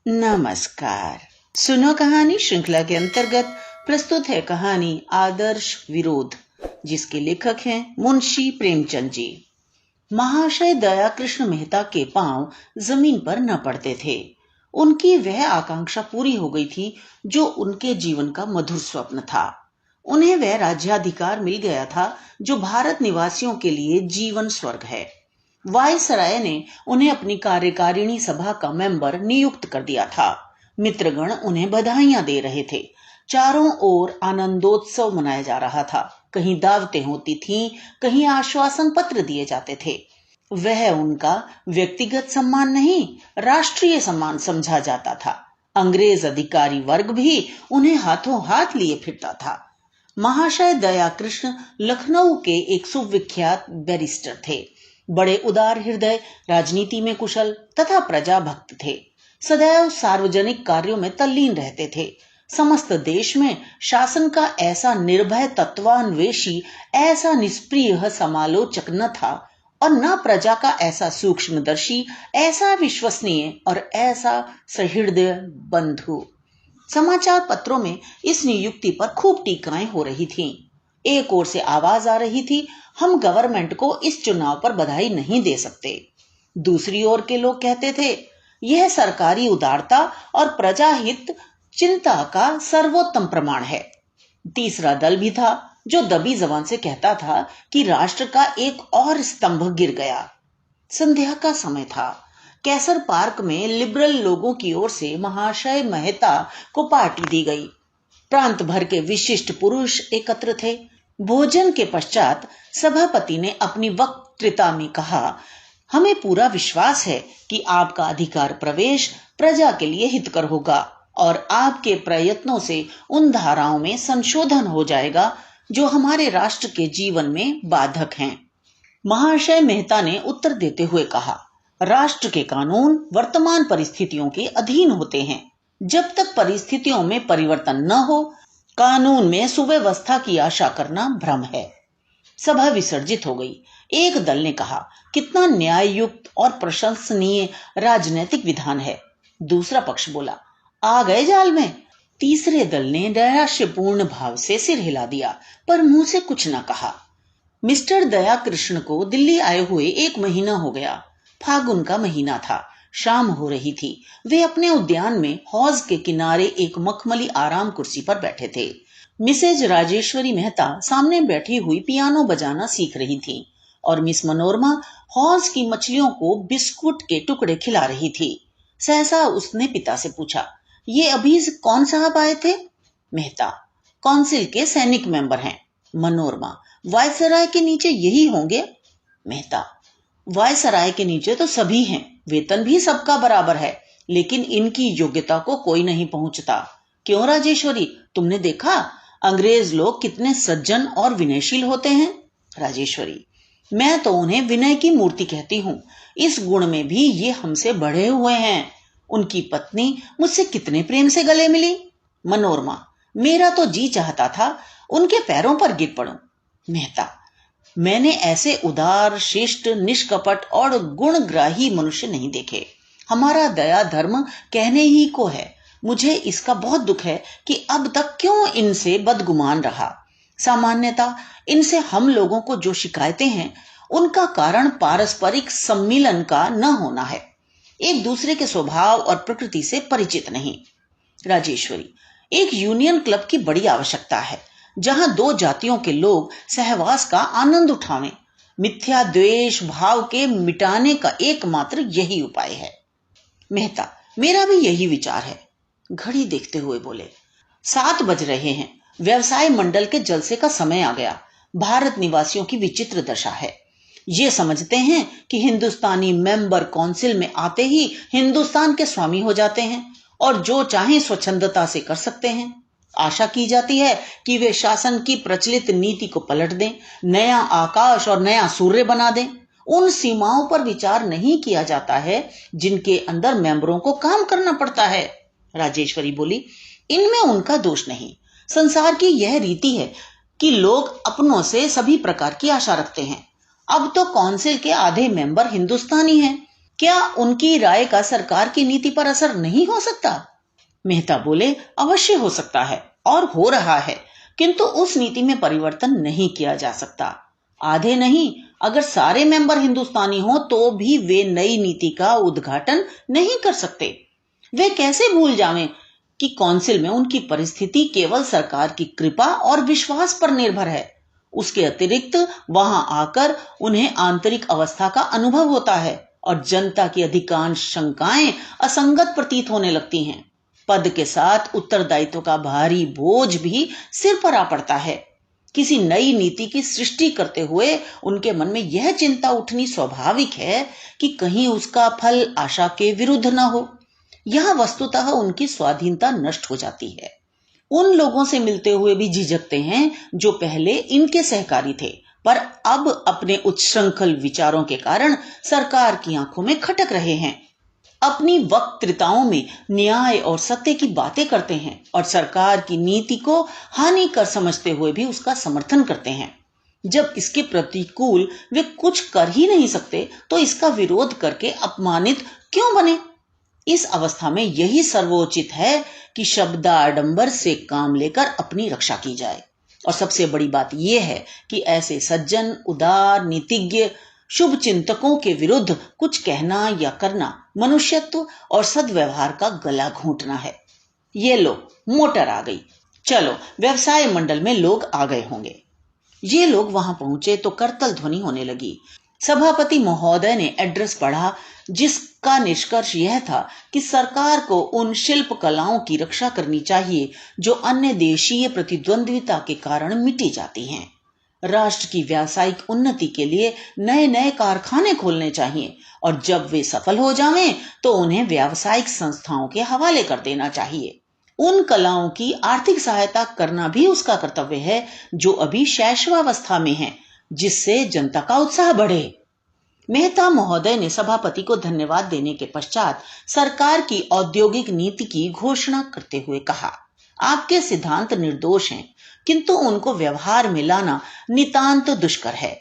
नमस्कार। सुनो कहानी श्रृंखला के अंतर्गत प्रस्तुत है कहानी आदर्श विरोध, जिसके लेखक हैं मुंशी प्रेमचंद जी। महाशय दया कृष्ण मेहता के पांव जमीन पर न पड़ते थे। उनकी वह आकांक्षा पूरी हो गई थी जो उनके जीवन का मधुर स्वप्न था। उन्हें वह राज्याधिकार मिल गया था जो भारत निवासियों के लिए जीवन स्वर्ग है। वायसराय ने उन्हें अपनी कार्यकारिणी सभा का मेंबर नियुक्त कर दिया था। मित्रगण उन्हें बधाइयां दे रहे थे। चारों ओर आनंदोत्सव मनाया जा रहा था। कहीं दावतें होती थीं, कहीं आश्वासन पत्र दिए जाते थे। वह उनका व्यक्तिगत सम्मान नहीं, राष्ट्रीय सम्मान समझा जाता था। अंग्रेज अधिकारी वर्ग भी उन्हें हाथों हाथ लिए फिरता था। महाशय दया कृष्ण लखनऊ के एक सुविख्यात बैरिस्टर थे। बड़े उदार हृदय, राजनीति में कुशल तथा प्रजा भक्त थे। सदैव सार्वजनिक कार्यों में तल्लीन रहते थे। समस्त देश में शासन का ऐसा निर्भय तत्वान्वेषी, ऐसा निष्प्रिय समालोचक न था, और न प्रजा का ऐसा सूक्ष्मदर्शी, ऐसा विश्वसनीय और ऐसा सहृदय बंधु। समाचार पत्रों में इस नियुक्ति पर खूब टीकाएं हो रही थीं। एक ओर से आवाज आ रही थी, हम गवर्नमेंट को इस चुनाव पर बधाई नहीं दे सकते। दूसरी ओर के लोग कहते थे, यह सरकारी उदारता और प्रजाहित चिंता का सर्वोत्तम प्रमाण है। तीसरा दल भी था जो दबी जबान से कहता था कि राष्ट्र का एक और स्तंभ गिर गया। संध्या का समय था। कैसर पार्क में लिबरल लोगों की ओर से महाशय मेहता को पार्टी दी गई। प्रांत भर के विशिष्ट पुरुष एकत्र थे। भोजन के पश्चात सभापति ने अपनी वक्तृता में कहा, हमें पूरा विश्वास है कि आपका अधिकार प्रवेश प्रजा के लिए हितकर होगा और आपके प्रयत्नों से उन धाराओं में संशोधन हो जाएगा जो हमारे राष्ट्र के जीवन में बाधक हैं। महाशय मेहता ने उत्तर देते हुए कहा, राष्ट्र के कानून वर्तमान परिस्थितियों के अधीन होते हैं। जब तक परिस्थितियों में परिवर्तन न हो, कानून में सुव्यवस्था की आशा करना भ्रम है। सभा विसर्जित हो गई। एक दल ने कहा, कितना न्याययुक्त और प्रशंसनीय राजनीतिक विधान है। दूसरा पक्ष बोला, आ गए जाल में। तीसरे दल ने नैराश्यपूर्ण भाव से सिर हिला दिया, पर मुंह से कुछ न कहा। मिस्टर दया कृष्ण को दिल्ली आए हुए 1 महीना हो गया। फागुन का महीना था। शाम हो रही थी। वे अपने उद्यान में हौज के किनारे एक मखमली आराम कुर्सी पर बैठे थे। मिसेज राजेश्वरी मेहता सामने बैठी हुई पियानो बजाना सीख रही थी और मिस मनोरमा हौज की मछलियों को बिस्कुट के टुकड़े खिला रही थी। सहसा उसने पिता से पूछा, ये अभी कौन साहब आए थे? मेहता, काउंसिल के सैनिक मेंबर हैं। मनोरमा, वायसराय के नीचे यही होंगे। मेहता, वायसराय के नीचे तो सभी हैं, वेतन भी सबका बराबर है, लेकिन इनकी योग्यता को कोई नहीं पहुंचता। क्यों राजेश्वरी, तुमने देखा अंग्रेज लोग कितने सज्जन और विनयशील होते हैं? राजेश्वरी, मैं तो उन्हें विनय की मूर्ति कहती हूँ। इस गुण में भी ये हमसे बढ़े हुए हैं। उनकी पत्नी मुझसे कितने प्रेम से गले मिली। मनोरमा, मेरा तो जी चाहता था उनके पैरों पर गिर पड़ूं। मेहता, मैंने ऐसे उदार, शिष्ट, निष्कपट और गुणग्राही मनुष्य नहीं देखे। हमारा दया धर्म कहने ही को है। मुझे इसका बहुत दुख है कि अब तक क्यों इनसे बदगुमान रहा। सामान्यतः इनसे हम लोगों को जो शिकायतें हैं, उनका कारण पारस्परिक सम्मिलन का न होना है। एक दूसरे के स्वभाव और प्रकृति से परिचित नहीं। राजेश्वरी, एक यूनियन क्लब की बड़ी आवश्यकता है, जहां 2 जातियों के लोग सहवास का आनंद उठावें। मिथ्या द्वेष भाव के मिटाने का एकमात्र यही उपाय है। मेहता, मेरा भी यही विचार है। घड़ी देखते हुए बोले, 7 बज रहे हैं। व्यवसाय मंडल के जलसे का समय आ गया। भारत निवासियों की विचित्र दशा है। ये समझते हैं कि हिंदुस्तानी मेंबर काउंसिल में आते ही हिंदुस्तान के स्वामी हो जाते हैं और जो चाहें स्वच्छंदता से कर सकते हैं। आशा की जाती है कि वे शासन की प्रचलित नीति को पलट दें, नया आकाश और नया सूर्य बना दें। उन सीमाओं पर विचार नहीं किया जाता है जिनके अंदर मेंबरों को काम करना पड़ता है। राजेश्वरी बोली, इनमें उनका दोष नहीं। संसार की यह रीति है कि लोग अपनों से सभी प्रकार की आशा रखते हैं। अब तो काउंसिल के आधे मेंबर हिंदुस्तानी हैं। क्या उनकी राय का सरकार की नीति पर असर नहीं हो सकता? मेहता बोले, अवश्य हो सकता है और हो रहा है, किंतु उस नीति में परिवर्तन नहीं किया जा सकता। आधे नहीं, अगर सारे मेंबर हिंदुस्तानी हो तो भी वे नई नीति का उद्घाटन नहीं कर सकते। वे कैसे भूल जावें कि काउंसिल में उनकी परिस्थिति केवल सरकार की कृपा और विश्वास पर निर्भर है। उसके अतिरिक्त वहां आकर उन्हें आंतरिक अवस्था का अनुभव होता है और जनता की अधिकांश शंकाएं असंगत प्रतीत होने लगती हैं। पद के साथ उत्तरदायित्व का भारी बोझ भी सिर पर आ पड़ता है। किसी नई नीति की सृष्टि करते हुए उनके मन में यह चिंता उठनी स्वाभाविक है कि कहीं उसका फल आशा के विरुद्ध न हो। यह वस्तुतः उनकी स्वाधीनता नष्ट हो जाती है। उन लोगों से मिलते हुए भी झिझकते हैं जो पहले इनके सहकारी थे, पर अब अपने उच्छृंखल विचारों के कारण सरकार की आंखों में खटक रहे हैं। अपनी वक्तृताओं में न्याय और सत्य की बातें करते हैं और सरकार की नीति को हानिकर समझते हुए भी उसका समर्थन करते हैं। जब इसके प्रतिकूल वे कुछ कर ही नहीं सकते तो इसका विरोध करके अपमानित क्यों बने? इस अवस्था में यही सर्वोचित है कि शब्दाडंबर से काम लेकर अपनी रक्षा की जाए। और सबसे बड़ी बात यह है कि ऐसे सज्जन, उदार, नीतिज्ञ, शुभ चिंतकों के विरुद्ध कुछ कहना या करना मनुष्यत्व और सद्व्यवहार का गला घोंटना है। ये लो, मोटर आ गई, चलो व्यवसाय मंडल में लोग आ गए होंगे। ये लोग वहां पहुंचे तो करतल ध्वनि होने लगी। सभापति महोदय ने एड्रेस पढ़ा, जिसका निष्कर्ष यह था कि सरकार को उन शिल्प कलाओं की रक्षा करनी चाहिए जो अन्य देशीय प्रतिद्वंद्विता के कारण मिटी जाती हैं। राष्ट्र की व्यावसायिक उन्नति के लिए नए नए कारखाने खोलने चाहिए और जब वे सफल हो जाएं तो उन्हें व्यावसायिक संस्थाओं के हवाले कर देना चाहिए। उन कलाओं की आर्थिक सहायता करना भी उसका कर्तव्य है जो अभी शैशवावस्था में है, जिससे जनता का उत्साह बढ़े। मेहता महोदय ने सभापति को धन्यवाद देने के पश्चात सरकार की औद्योगिक नीति की घोषणा करते हुए कहा, आपके सिद्धांत निर्दोष हैं, किंतु उनको व्यवहार में लाना नितांत दुष्कर है।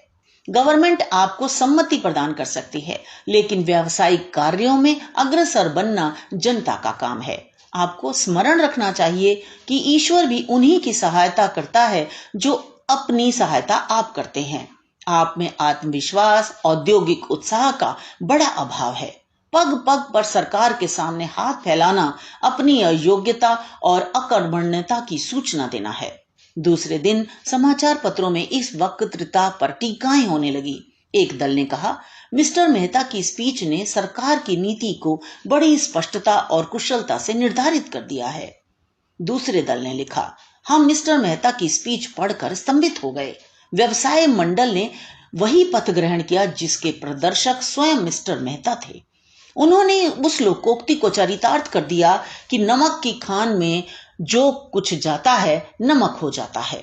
गवर्नमेंट आपको सम्मति प्रदान कर सकती है, लेकिन व्यावसायिक कार्यों में अग्रसर बनना जनता का काम है। आपको स्मरण रखना चाहिए कि ईश्वर भी उन्हीं की सहायता करता है जो अपनी सहायता आप करते हैं। आप में आत्मविश्वास, औद्योगिक उत्साह का बड़ा अभाव है। पग पग पर सरकार के सामने हाथ फैलाना अपनी अयोग्यता और अकर्मण्यता की सूचना देना है। दूसरे दिन समाचार पत्रों में इस वक्तृता पर टीकाएं होने लगी। एक दल ने कहा, मिस्टर मेहता की स्पीच ने सरकार की नीति को बड़ी स्पष्टता और कुशलता से निर्धारित कर दिया है। दूसरे दल ने लिखा, हम मिस्टर मेहता की स्पीच पढ़कर स्तंभित हो गए। व्यवसाय मंडल ने वही पथ ग्रहण किया जिसके प्रदर्शक स्वयं मिस्टर मेहता थे। उन्होंने उस लोकोक्ति को चरितार्थ कर दिया कि नमक की खान में जो कुछ जाता है नमक हो जाता है।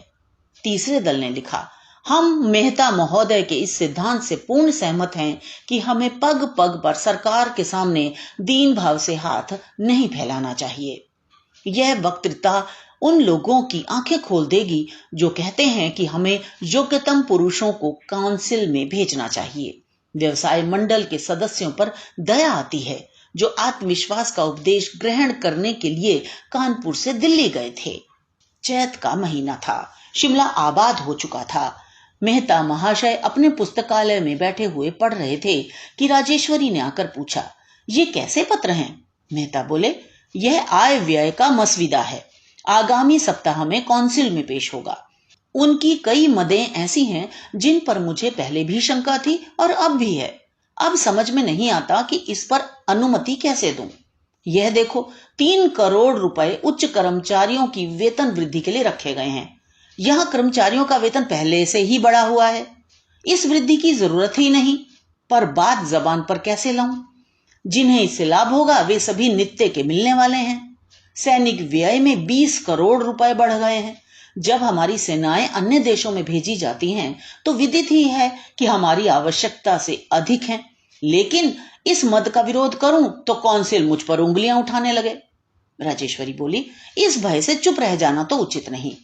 तीसरे दल ने लिखा, हम मेहता महोदय के इस सिद्धांत से पूर्ण सहमत हैं कि हमें पग पग पर सरकार के सामने दीन भाव से हाथ नहीं फैलाना चाहिए। यह वक्तृता उन लोगों की आंखें खोल देगी जो कहते हैं कि हमें योग्यतम पुरुषों को काउंसिल में भेजना चाहिए। व्यवसाय मंडल के सदस्यों पर दया आती है जो आत्मविश्वास का उपदेश ग्रहण करने के लिए कानपुर से दिल्ली गए थे। चैत का महीना था, शिमला आबाद हो चुका था। मेहता महाशय अपने पुस्तकालय में बैठे हुए पढ़ रहे थे कि राजेश्वरी ने आकर पूछा, ये कैसे पत्र हैं? मेहता बोले, यह आय व्यय का मसविदा है, आगामी सप्ताह में काउंसिल में पेश होगा। उनकी कई मदें ऐसी हैं जिन पर मुझे पहले भी शंका थी और अब भी है। अब समझ में नहीं आता कि इस पर अनुमति कैसे दूं। यह देखो, 3 करोड़ रुपए उच्च कर्मचारियों की वेतन वृद्धि के लिए रखे गए हैं। यह कर्मचारियों का वेतन पहले से ही बढ़ा हुआ है, इस वृद्धि की जरूरत ही नहीं, पर बात जबान पर कैसे लाऊं? जिन्हें इससे लाभ होगा वे सभी नित्य के मिलने वाले हैं। सैनिक व्यय में 20 करोड़ रुपए बढ़ गए हैं। जब हमारी सेनाएं अन्य देशों में भेजी जाती हैं तो विदित ही है कि हमारी आवश्यकता से अधिक है, लेकिन इस मद का विरोध करूं तो काउंसिल मुझ पर उंगलियां उठाने लगे। राजेश्वरी बोली, इस भय से चुप रह जाना तो उचित नहीं।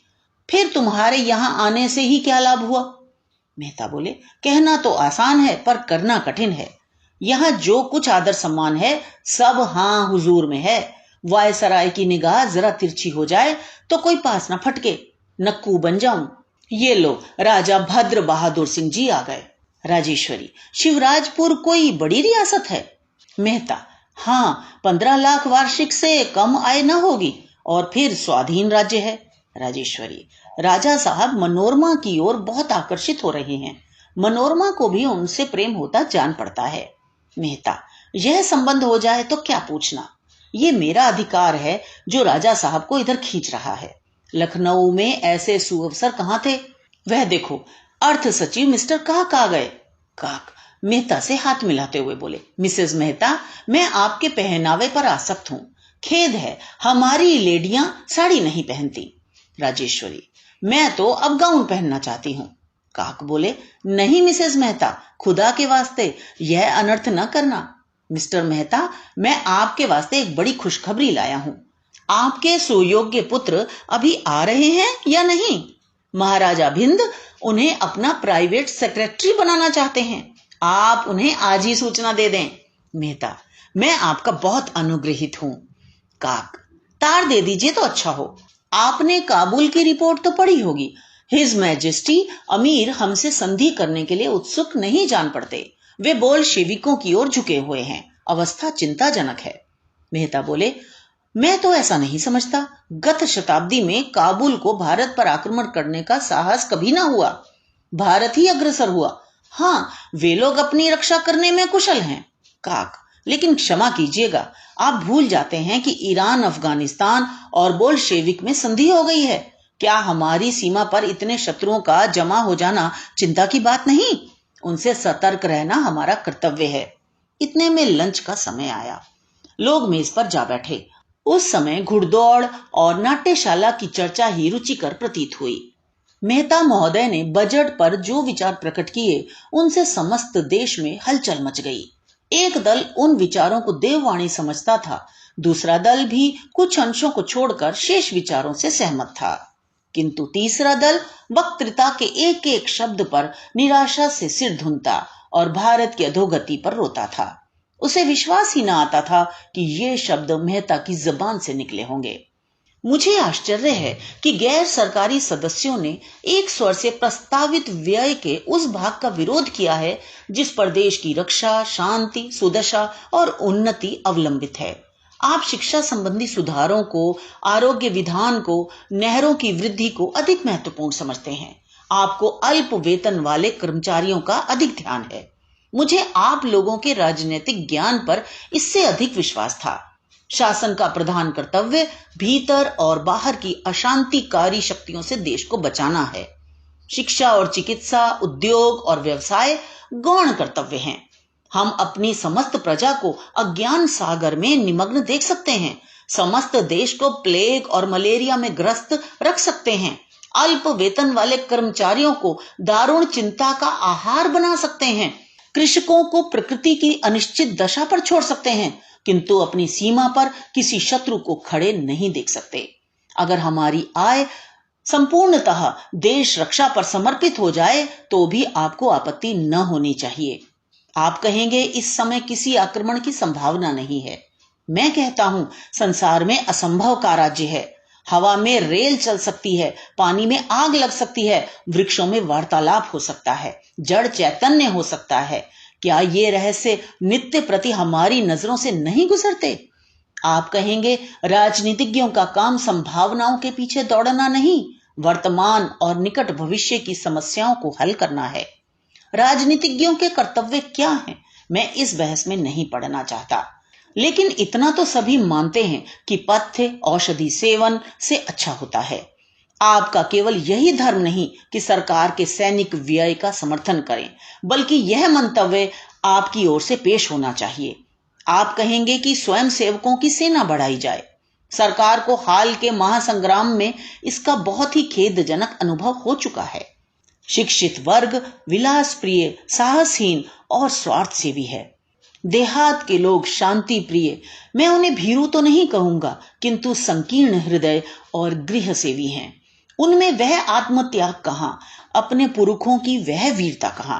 फिर तुम्हारे यहां आने से ही क्या लाभ हुआ? मेहता बोले, कहना तो आसान है पर करना कठिन है। यहाँ जो कुछ आदर सम्मान है सब हाँ हुजूर में है। वायसराय की निगाह जरा तिरछी हो जाए तो कोई पास ना फटके, नक्कू बन जाऊं। ये लो, राजा भद्र बहादुर सिंह जी आ गए। राजेश्वरी, शिवराजपुर कोई बड़ी रियासत है? मेहता, हाँ, 15 लाख वार्षिक से कम आय न होगी, और फिर स्वाधीन राज्य है। राजेश्वरी, राजा साहब मनोरमा की ओर बहुत आकर्षित हो रहे हैं। मनोरमा को भी उनसे प्रेम होता जान पड़ता है। मेहता, यह संबंध हो जाए तो क्या पूछना, ये मेरा अधिकार है जो राजा साहब को इधर खींच रहा है। लखनऊ में ऐसे सुअवसर कहाँ थे? वह देखो, अर्थ सचिव मिस्टर काक आ गए। काक मेहता से हाथ मिलाते हुए बोले, मिसेस मेहता, मैं आपके पहनावे पर आसक्त हूँ। खेद है, हमारी लेडियां साड़ी नहीं पहनती। राजेश्वरी, मैं तो अब गाउन पहनना चाहती हूँ। काक बोले, नहीं मिसेस मेहता, खुदा के वास्ते यह अनर्थ न करना। मिस्टर मेहता, मैं आपके वास्ते एक बड़ी खुशखबरी लाया हूँ। आपके सुयोग्य पुत्र अभी आ रहे हैं या नहीं? महाराजा भिंद उन्हें अपना प्राइवेट सेक्रेटरी बनाना चाहते हैं। आप उन्हें आज ही सूचना दे दें। मेहता, मैं आपका बहुत अनुग्रहित हूँ। काक, तार दे दीजिए तो अच्छा हो। आपने काबुल की रिपोर्ट तो पढ़ी होगी। हिज मैजेस्टी अमीर हमसे संधि करने के लिए उत्सुक नहीं जान पड़ते। वे बोल्शेविकों की ओर झुके हुए हैं। अवस्था चिंताजनक है। मेहता बोले, मैं तो ऐसा नहीं समझता। गत शताब्दी में काबुल को भारत पर आक्रमण करने का साहस कभी ना हुआ। भारत ही अग्रसर हुआ। हाँ, वे लोग अपनी रक्षा करने में कुशल हैं। काक, लेकिन क्षमा कीजिएगा, आप भूल जाते हैं कि ईरान, अफगानिस्तान और बोल्शेविक में संधि हो गई है। क्या हमारी सीमा पर इतने शत्रुओं का जमा हो जाना चिंता की बात नहीं? उनसे सतर्क रहना हमारा कर्तव्य है। इतने में लंच का समय आया। लोग मेज पर जा बैठे। उस समय घुड़दौड़ और नाट्यशाला की चर्चा ही रुचिकर प्रतीत हुई। मेहता महोदय ने बजट पर जो विचार प्रकट किए, उनसे समस्त देश में हलचल मच गई। एक दल उन विचारों को देववाणी समझता था, दूसरा दल भी कुछ अंशों को छोड़कर शेष विचारों से सहमत था, किंतु तीसरा दल वक्तृता के एक एक शब्द पर निराशा से सिर धुनता और भारत की अधोगति पर रोता था। उसे विश्वास ही न आता था कि ये शब्द मेहता की जबान से निकले होंगे। मुझे आश्चर्य है कि गैर सरकारी सदस्यों ने एक स्वर से प्रस्तावित व्यय के उस भाग का विरोध किया है जिस पर देश की रक्षा, शांति, सुदशा और उन्नति अवलंबित है। आप शिक्षा संबंधी सुधारों को, आरोग्य विधान को, नहरों की वृद्धि को अधिक महत्वपूर्ण समझते हैं। आपको अल्प वेतन वाले कर्मचारियों का अधिक ध्यान है। मुझे आप लोगों के राजनीतिक ज्ञान पर इससे अधिक विश्वास था। शासन का प्रधान कर्तव्य भीतर और बाहर की अशांतिकारी शक्तियों से देश को बचाना है। शिक्षा और चिकित्सा, उद्योग और व्यवसाय गौण कर्तव्य हैं। हम अपनी समस्त प्रजा को अज्ञान सागर में निमग्न देख सकते हैं। समस्त देश को प्लेग और मलेरिया में ग्रस्त रख सकते हैं। अल्प वेतन वाले कर्मचारियों को दारुण चिंता का आहार बना सकते हैं। कृषकों को प्रकृति की अनिश्चित दशा पर छोड़ सकते हैं, किंतु अपनी सीमा पर किसी शत्रु को खड़े नहीं देख सकते। अगर हमारी आय संपूर्णतः देश रक्षा पर समर्पित हो जाए तो भी आपको आपत्ति न होनी चाहिए। आप कहेंगे इस समय किसी आक्रमण की संभावना नहीं है। मैं कहता हूं संसार में असंभव का राज्य है। हवा में रेल चल सकती है, पानी में आग लग सकती है, वृक्षों में वार्तालाप हो सकता है, जड़ चैतन्य हो सकता है। क्या ये रहस्य नित्य प्रति हमारी नजरों से नहीं गुजरते? आप कहेंगे राजनीतिज्ञों का काम संभावनाओं के पीछे दौड़ना नहीं, वर्तमान और निकट भविष्य की समस्याओं को हल करना है। राजनीतिज्ञों के कर्तव्य क्या हैं, मैं इस बहस में नहीं पड़ना चाहता, लेकिन इतना तो सभी मानते हैं कि पथ्य औषधि सेवन से अच्छा होता है। आपका केवल यही धर्म नहीं कि सरकार के सैनिक व्यय का समर्थन करें, बल्कि यह मंतव्य आपकी ओर से पेश होना चाहिए। आप कहेंगे कि स्वयं सेवकों की सेना बढ़ाई जाए। सरकार को हाल के महासंग्राम में इसका बहुत ही खेदजनक अनुभव हो चुका है। शिक्षित वर्ग विलास प्रिय, साहसहीन और स्वार्थ सेवी है। देहात के लोग शांति प्रिय, मैं उन्हें भीरू तो नहीं कहूंगा, किंतु संकीर्ण हृदय और गृह सेवी हैं। उनमें वह आत्मत्याग कहां, अपने पुरखों की वह वीरता कहां?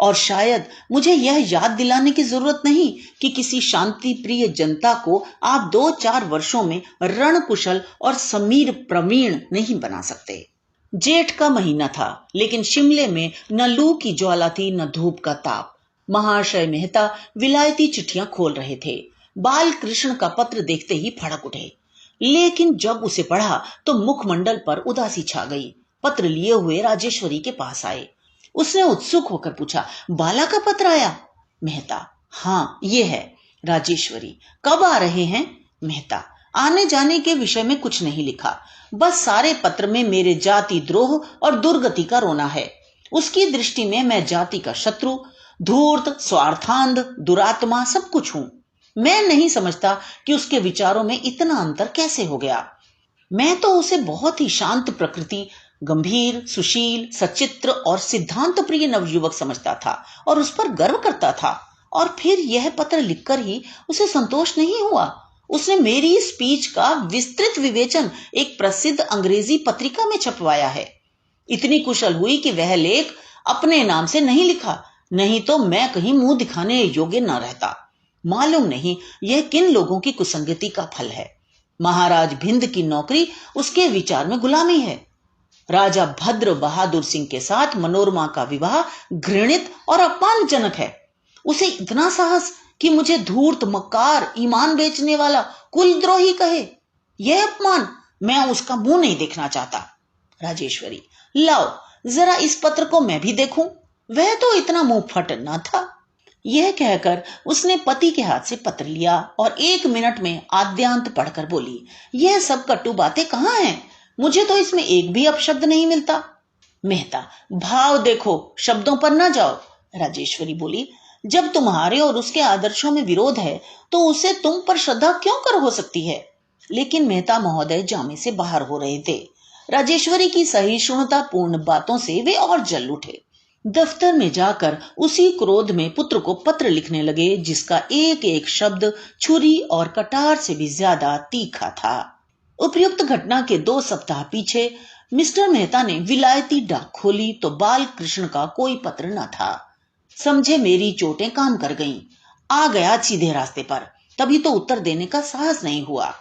और शायद मुझे यह याद दिलाने की जरूरत नहीं कि किसी शांति प्रिय जनता को आप 2-4 वर्षों में रणकुशल और समीर प्रवीण नहीं बना सकते। जेठ का महीना था, लेकिन शिमले में न लू की ज्वाला थी न धूप का ताप। महाशय मेहता विलायती चिट्ठियां खोल रहे थे। बाल कृष्ण का पत्र देखते ही फड़क उठे, लेकिन जब उसे पढ़ा तो मुखमंडल पर उदासी छा गई। पत्र लिए हुए राजेश्वरी के पास आए। उसने उत्सुक होकर पूछा, बाला का पत्र आया? मेहता, हाँ ये है। राजेश्वरी, कब आ रहे हैं? मेहता, आने जाने के विषय में कुछ नहीं लिखा, बस सारे पत्र में मेरे जाति द्रोह और दुर्गति का रोना है। उसकी दृष्टि में मैं जाति का शत्रु, धूर्त, स्वार्थांध, दुरात्मा सब कुछ हूं। मैं नहीं समझता कि उसके विचारों में इतना अंतर कैसे हो गया। मैं तो उसे बहुत ही शांत प्रकृति, गंभीर, सुशील, सचित्र और सिद्धांत प्रिय नवयुवक समझता था और उस पर गर्व करता था। और फिर यह पत्र लिखकर ही उसे संतोष नहीं हुआ। उसने मेरी स्पीच का विस्तृत विवेचन एक प्रसिद्ध अंग्रेजी पत्रिका में छपवाया है। इतनी कुशल हुई कि वह लेख अपने नाम से नहीं लिखा, नहीं तो मैं कहीं मुंह दिखाने योग्य न रहता। मालूम नहीं यह किन लोगों की कुसंगति का फल है। महाराज भिंद की नौकरी उसके विचार में गुलामी है। राजा भद्र बहादुर सिंह के साथ मनोरमा का विवाह घृणित और अपमानजनक है। उसे इतना साहस कि मुझे धूर्त, मक्कार, ईमान बेचने वाला, कुलद्रोही कहे। यह अपमान, मैं उसका मुंह नहीं देखना चाहता। राजेश्वरी, लाओ जरा इस पत्र को मैं भी देखूं। वह तो इतना मुंह फट न था। यह कहकर उसने पति के हाथ से पत्र लिया और 1 मिनट में आद्यांत पढ़कर बोली, यह सब कटु बातें कहाँ हैं? मुझे तो इसमें एक भी अपशब्द नहीं मिलता। मेहता, भाव देखो, शब्दों पर न जाओ। राजेश्वरी बोली, जब तुम्हारे और उसके आदर्शों में विरोध है तो उसे तुम पर श्रद्धा क्यों कर हो सकती है? लेकिन मेहता महोदय जामे से बाहर हो रहे थे। राजेश्वरी की सहिष्णुता पूर्ण बातों से वे और जल उठे। दफ्तर में जाकर उसी क्रोध में पुत्र को पत्र लिखने लगे, जिसका एक एक शब्द छुरी और कटार से भी ज्यादा तीखा था। उपयुक्त घटना के 2 सप्ताह पीछे मिस्टर मेहता ने विलायती डाक खोली तो बाल कृष्ण का कोई पत्र न था। समझे मेरी चोटें काम कर गईं। आ गया सीधे रास्ते पर, तभी तो उत्तर देने का साहस नहीं हुआ।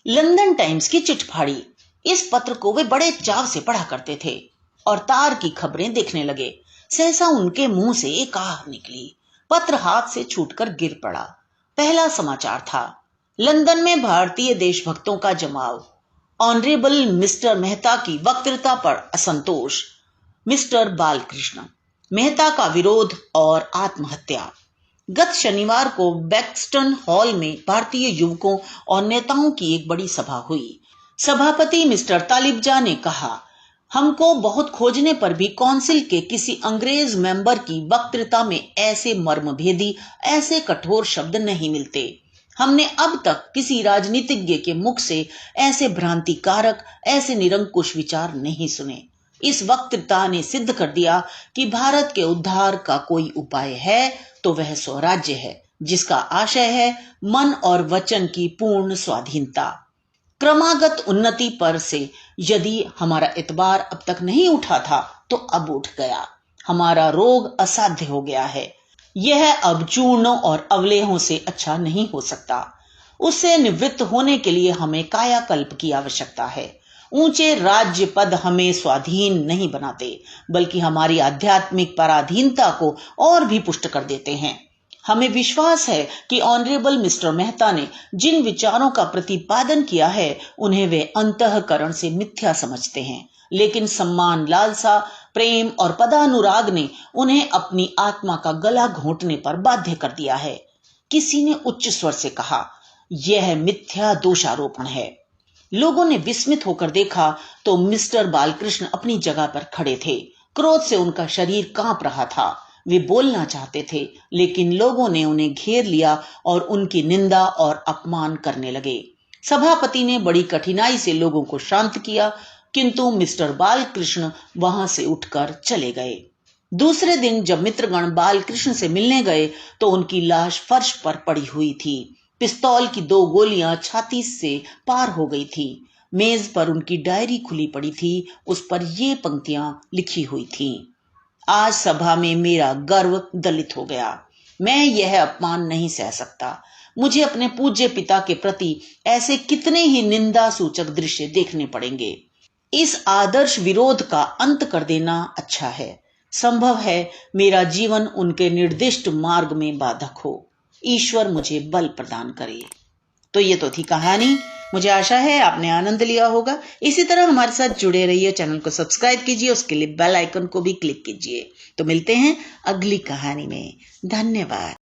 लंदन टाइम्स की चिट फाड़ी। इस पत्र को वे बड़े चाव से पढ़ा करते थे और तार की खबरें देखने लगे। सहसा उनके मुंह से एक आह निकली। पत्र हाथ से छूटकर गिर पड़ा। पहला समाचार था, लंदन में भारतीय देशभक्तों का जमाव। ऑनरेबल मिस्टर मेहता की वक्तृता पर असंतोष। मिस्टर बालकृष्ण मेहता का विरोध और आत्महत्या। गत शनिवार को बैक्सटन हॉल में भारतीय युवकों और नेताओं की एक बड़ी सभा हुई। सभापति मिस्टर तालिबजा ने कहा, हमको बहुत खोजने पर भी काउंसिल के किसी अंग्रेज मेंबर की वक्तृता में ऐसे मर्मभेदी, ऐसे कठोर शब्द नहीं मिलते। हमने अब तक किसी राजनीतिज्ञ के मुख से ऐसे भ्रांतिकारक, ऐसे निरंकुश विचार नहीं सुने। इस वक्तृता ने सिद्ध कर दिया कि भारत के उद्धार का कोई उपाय है तो वह स्वराज्य है, जिसका आशय है मन और वचन की पूर्ण स्वाधीनता। क्रमागत उन्नति पर से यदि हमारा एतबार अब तक नहीं उठा था तो अब उठ गया। हमारा रोग असाध्य हो गया है। यह अब चूर्णों और अवलेहों से अच्छा नहीं हो सकता। उससे निवृत्त होने के लिए हमें कायाकल्प की आवश्यकता है। ऊंचे राज्य पद हमें स्वाधीन नहीं बनाते, बल्कि हमारी आध्यात्मिक पराधीनता को और भी पुष्ट कर देते हैं। हमें विश्वास है कि ऑनरेबल मिस्टर मेहता ने जिन विचारों का प्रतिपादन किया है उन्हें वे अंतःकरण से मिथ्या समझते हैं, लेकिन सम्मान, लालसा, प्रेम और पदानुराग ने उन्हें अपनी आत्मा का गला घोंटने पर बाध्य कर दिया है। किसी ने उच्च स्वर से कहा, यह मिथ्या दोषारोपण है। लोगों ने विस्मित होकर देखा तो मिस्टर बालकृष्ण अपनी जगह पर खड़े थे। क्रोध से उनका शरीर कांप रहा था। वे बोलना चाहते थे, लेकिन लोगों ने उन्हें घेर लिया और उनकी निंदा और अपमान करने लगे। सभापति ने बड़ी कठिनाई से लोगों को शांत किया, किंतु मिस्टर बालकृष्ण वहां से उठकर चले गए। दूसरे दिन जब मित्रगण बालकृष्ण से मिलने गए तो उनकी लाश फर्श पर पड़ी हुई थी। पिस्तौल की 2 गोलियां छाती से पार हो गई थी। मेज पर उनकी डायरी खुली पड़ी थी। उस पर ये पंक्तियां लिखी हुई थी, आज सभा में मेरा गर्व दलित हो गया। मैं यह अपमान नहीं सह सकता। मुझे अपने पूज्य पिता के प्रति ऐसे कितने ही निंदा सूचक दृश्य देखने पड़ेंगे। इस आदर्श विरोध का अंत कर देना अच्छा है। संभव है मेरा जीवन उनके निर्दिष्ट मार्ग में बाधक हो। ईश्वर मुझे बल प्रदान करे। तो ये तो थी कहानी। मुझे आशा है आपने आनंद लिया होगा। इसी तरह हमारे साथ जुड़े रहिए, चैनल को सब्सक्राइब कीजिए, उसके लिए बेल आइकन को भी क्लिक कीजिए। तो मिलते हैं अगली कहानी में। धन्यवाद।